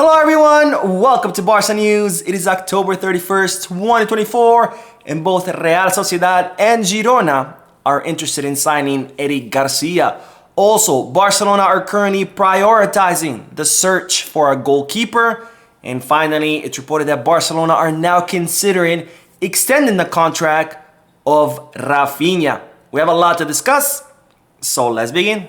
Hello everyone, welcome to Barca News. It is October 31st, 2024, and both Real Sociedad and Girona are interested in signing Eric Garcia. Also, Barcelona are currently prioritizing the search for a goalkeeper. And finally, it's reported that Barcelona are now considering extending the contract of Raphinha. We have a lot to discuss, so let's begin.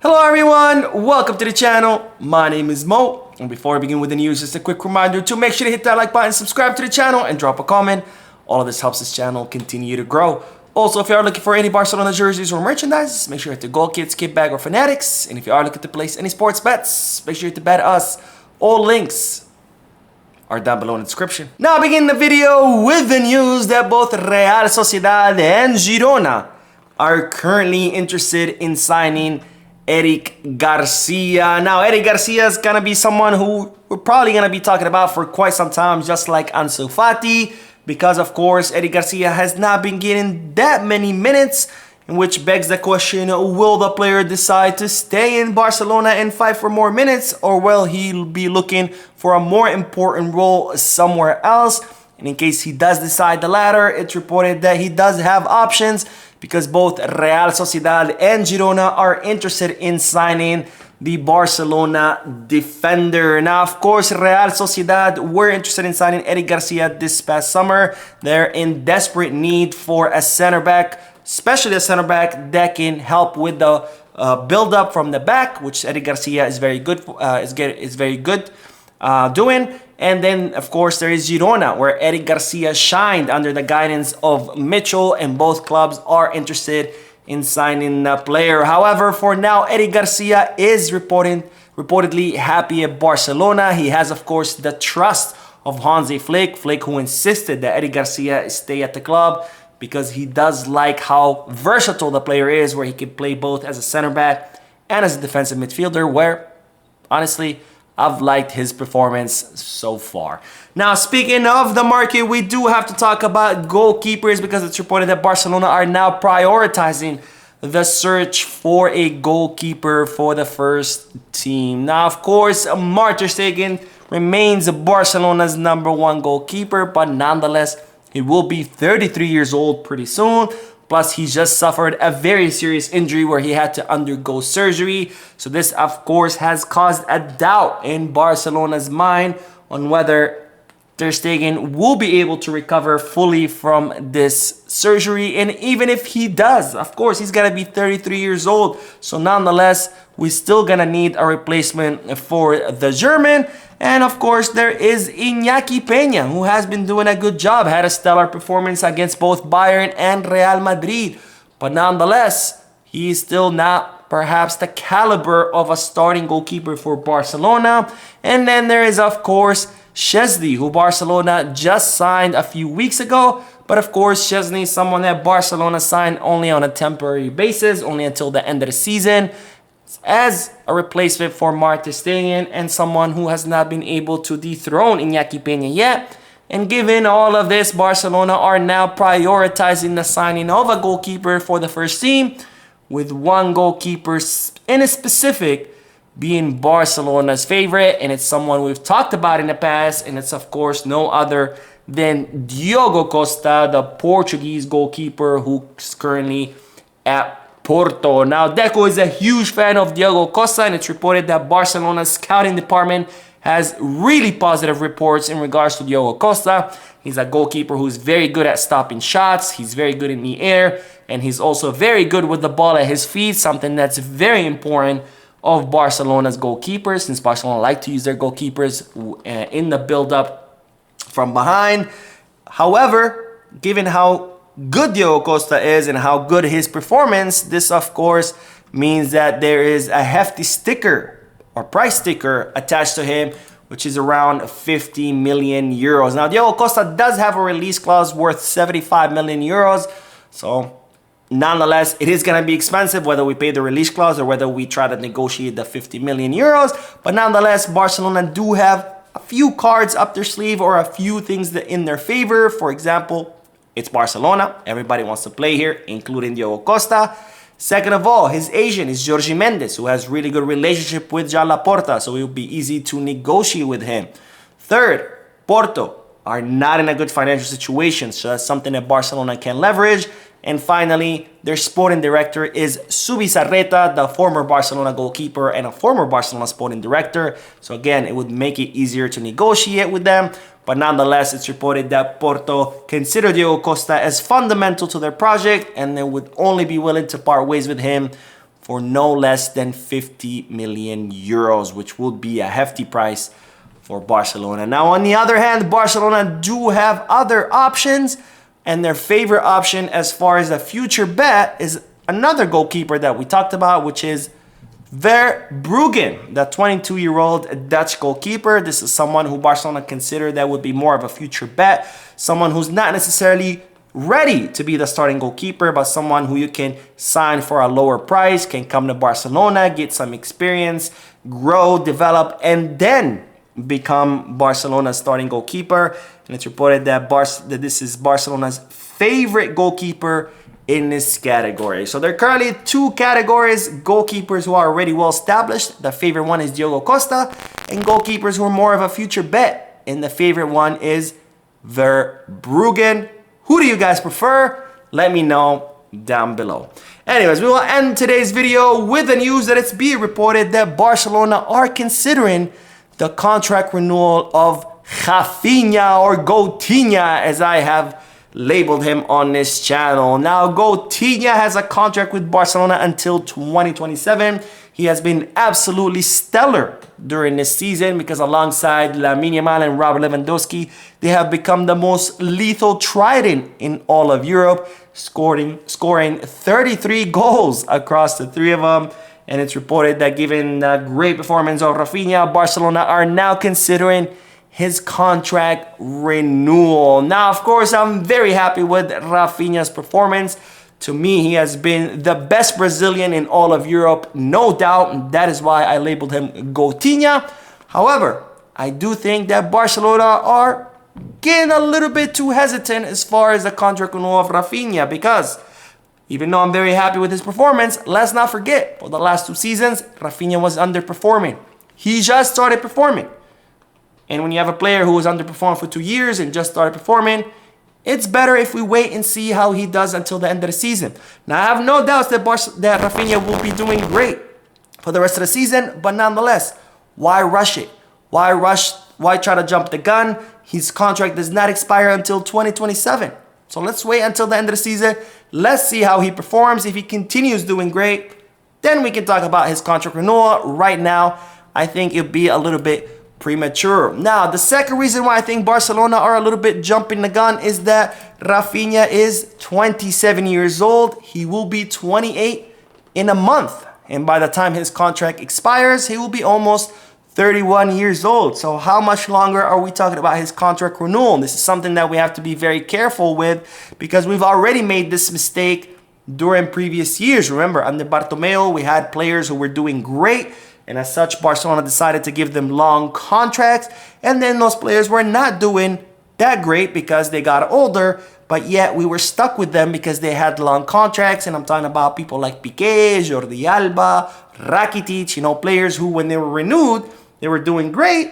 Hello everyone, welcome to the channel. My name is Mo, and before I begin with the news, just a quick reminder to make sure to hit that like button, subscribe to the channel, and drop a comment. All of this helps this channel continue to grow. Also, if you are looking for any Barcelona jerseys or merchandise, make sure to hit the Goal Kits, Kit Bag, or Fanatics. And if you are looking to place any sports bets, make sure to bet us. All links are down below in the description. Now begin the video with the news that both Real Sociedad and Girona are currently interested in signing Eric Garcia. Now, Eric Garcia is going to be someone who we're probably going to be talking about for quite some time, just like Ansu Fati, because, of course, Eric Garcia has not been getting that many minutes, in which begs the question, will the player decide to stay in Barcelona and fight for more minutes, or will he be looking for a more important role somewhere else? And in case he does decide the latter, it's reported that he does have options, because both Real Sociedad and Girona are interested in signing the Barcelona defender. Now, of course, Real Sociedad were interested in signing Eric Garcia this past summer. They're in desperate need for a center back, especially a center back that can help with the build-up from the back, which Eric Garcia is very good doing. And then, of course, there is Girona, where Eric Garcia shined under the guidance of Mitchell, and both clubs are interested in signing the player. However, for now, Eric Garcia is reportedly happy at Barcelona. He has, of course, the trust of Hansi Flick, who insisted that Eric Garcia stay at the club because he does like how versatile the player is, where he can play both as a center back and as a defensive midfielder, where, honestly, I've liked his performance so far. Now, speaking of the market, we do have to talk about goalkeepers, because it's reported that Barcelona are now prioritizing the search for a goalkeeper for the first team. Now, of course, Marc ter Stegen remains Barcelona's #1 goalkeeper, but nonetheless, he will be 33 years old pretty soon. Plus, he just suffered a very serious injury where he had to undergo surgery. So this, of course, has caused a doubt in Barcelona's mind on whether ter Stegen will be able to recover fully from this surgery. And even if he does, of course, he's going to be 33 years old. So nonetheless, we're still going to need a replacement for the German. And of course, there is Iñaki Peña, who has been doing a good job, had a stellar performance against both Bayern and Real Madrid. But nonetheless, he is still not perhaps the caliber of a starting goalkeeper for Barcelona. And then there is, of course, Szczesny, who Barcelona just signed a few weeks ago. But of course, Szczesny is someone that Barcelona signed only on a temporary basis, only until the end of the season, as a replacement for Marc ter Stegen, and someone who has not been able to dethrone Iñaki Peña yet. And given all of this, Barcelona are now prioritizing the signing of a goalkeeper for the first team, with one goalkeeper in a specific being Barcelona's favorite, and it's someone we've talked about in the past, and it's of course no other than Diogo Costa, the Portuguese goalkeeper who's currently at Porto. Now, Deco is a huge fan of Diogo Costa, and it's reported that Barcelona's scouting department has really positive reports in regards to Diogo Costa. He's a goalkeeper who's very good at stopping shots, he's very good in the air, and he's also very good with the ball at his feet, something that's very important of Barcelona's goalkeepers, since Barcelona like to use their goalkeepers in the build-up from behind. However, given how good Diogo Costa is and how good his performance, this of course means that there is a hefty sticker or price sticker attached to him, which is around 50 million euros. Now, Diogo Costa does have a release clause worth 75 million euros, so Nonetheless, it is going to be expensive, whether we pay the release clause or whether we try to negotiate the 50 million euros. But nonetheless, Barcelona do have a few cards up their sleeve or a few things that in their favor. For example, it's Barcelona. Everybody wants to play here, including Diogo Costa. Second of all, his agent is Jorge Mendes, who has really good relationship with Joan Laporta, so it will be easy to negotiate with him. Third, Porto are not in a good financial situation, so that's something that Barcelona can leverage. And finally, their sporting director is Zubizarreta, the former Barcelona goalkeeper and a former Barcelona sporting director. So again, it would make it easier to negotiate with them. But nonetheless, it's reported that Porto consider Diogo Costa as fundamental to their project and they would only be willing to part ways with him for no less than 50 million euros, which would be a hefty price for Barcelona. Now, on the other hand, Barcelona do have other options. And their favorite option as far as a future bet is another goalkeeper that we talked about, which is Verbaan, the 22-year-old Dutch goalkeeper. This is someone who Barcelona consider that would be more of a future bet. Someone who's not necessarily ready to be the starting goalkeeper, but someone who you can sign for a lower price, can come to Barcelona, get some experience, grow, develop, and then become Barcelona's starting goalkeeper. And it's reported that this is Barcelona's favorite goalkeeper in this category. So there are currently two categories: goalkeepers who are already well established. The favorite one is Diogo Costa, and goalkeepers who are more of a future bet. And the favorite one is Verbaan. Who do you guys prefer? Let me know down below. Anyways, we will end today's video with the news that it's being reported that Barcelona are considering the contract renewal of Raphinha, or Gotinha, as I have labeled him on this channel. Now, Gotinha has a contract with Barcelona until 2027. He has been absolutely stellar during this season because alongside Lamine Yamal and Robert Lewandowski, they have become the most lethal trident in all of Europe, scoring 33 goals across the three of them. And it's reported that given the great performance of Raphinha, Barcelona are now considering his contract renewal. Now, of course, I'm very happy with Raphinha's performance. To me, he has been the best Brazilian in all of Europe, no doubt. That is why I labeled him Gotinha. However, I do think that Barcelona are getting a little bit too hesitant as far as the contract renewal of Raphinha, because even though I'm very happy with his performance, let's not forget, for the last 2 seasons, Raphinha was underperforming. He just started performing. And when you have a player who was underperforming for 2 years and just started performing, it's better if we wait and see how he does until the end of the season. Now, I have no doubts that Raphinha will be doing great for the rest of the season, but nonetheless, why rush it? Why rush? Why try to jump the gun? His contract does not expire until 2027. So let's wait until the end of the season. Let's see how he performs. If he continues doing great, then we can talk about his contract renewal. Right now, I think it'll be a little bit premature. Now, the second reason why I think Barcelona are a little bit jumping the gun is that Raphinha is 27 years old. He will be 28 in a month. And by the time his contract expires, he will be almost 31 years old. So how much longer are we talking about his contract renewal? This is something that we have to be very careful with because we've already made this mistake during previous years. Remember, under Bartomeu, we had players who were doing great, and as such, Barcelona decided to give them long contracts, and then those players were not doing that great because they got older, but yet we were stuck with them because they had long contracts. And I'm talking about people like Piqué, Jordi Alba, Rakitic, players who, when they were renewed, they were doing great,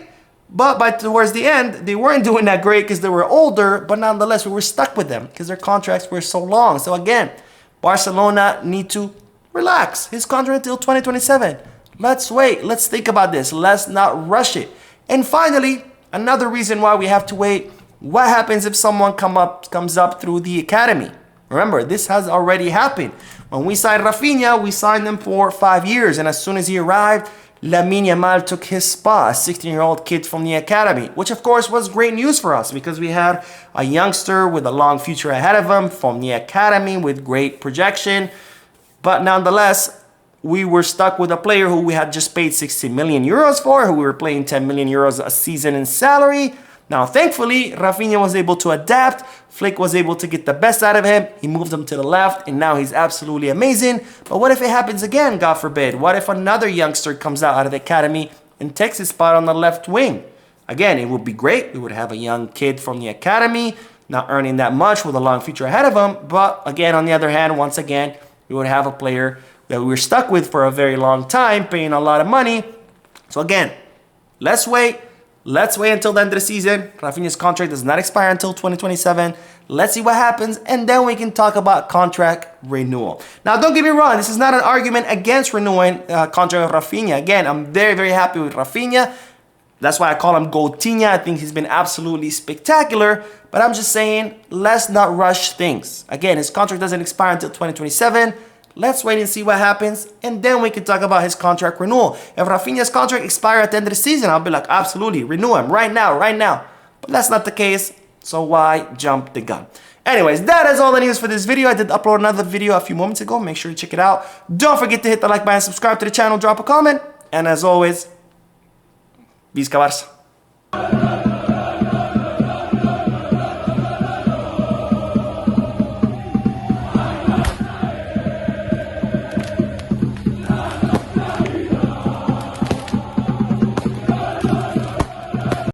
but towards the end, they weren't doing that great because they were older, but nonetheless, we were stuck with them because their contracts were so long. So again, Barcelona need to relax. His contract until 2027. Let's wait. Let's think about this. Let's not rush it. And finally, another reason why we have to wait, what happens if someone comes up through the academy? Remember, this has already happened. When we signed Raphinha, we signed him for 5 years, and as soon as he arrived, Lamine Yamal took his spot, a 16-year-old kid from the academy, which of course was great news for us because we had a youngster with a long future ahead of him from the academy with great projection. But nonetheless, we were stuck with a player who we had just paid 60 million euros for, who we were paying 10 million euros a season in salary. Now, thankfully, Raphinha was able to adapt. Flick was able to get the best out of him. He moved him to the left, and now he's absolutely amazing. But what if it happens again, God forbid? What if another youngster comes out of the academy and takes his spot on the left wing? Again, it would be great. We would have a young kid from the academy, not earning that much with a long future ahead of him. But again, on the other hand, once again, we would have a player that we were stuck with for a very long time, paying a lot of money. So again, let's wait. Let's wait until the end of the season. Raphinha's contract does not expire until 2027. Let's see what happens, and then we can talk about contract renewal. Now, don't get me wrong. This is not an argument against renewing contract with Raphinha. Again, I'm very, very happy with Raphinha. That's why I call him Goalkeeper. I think he's been absolutely spectacular. But I'm just saying, let's not rush things. Again, his contract doesn't expire until 2027. Let's wait and see what happens, and then we can talk about his contract renewal. If Raphinha's contract expires at the end of the season, I'll be like, absolutely, renew him right now, right now. But that's not the case, so why jump the gun? Anyways, that is all the news for this video. I did upload another video a few moments ago. Make sure to check it out. Don't forget to hit the like button, subscribe to the channel, drop a comment. And as always, Visca Barça.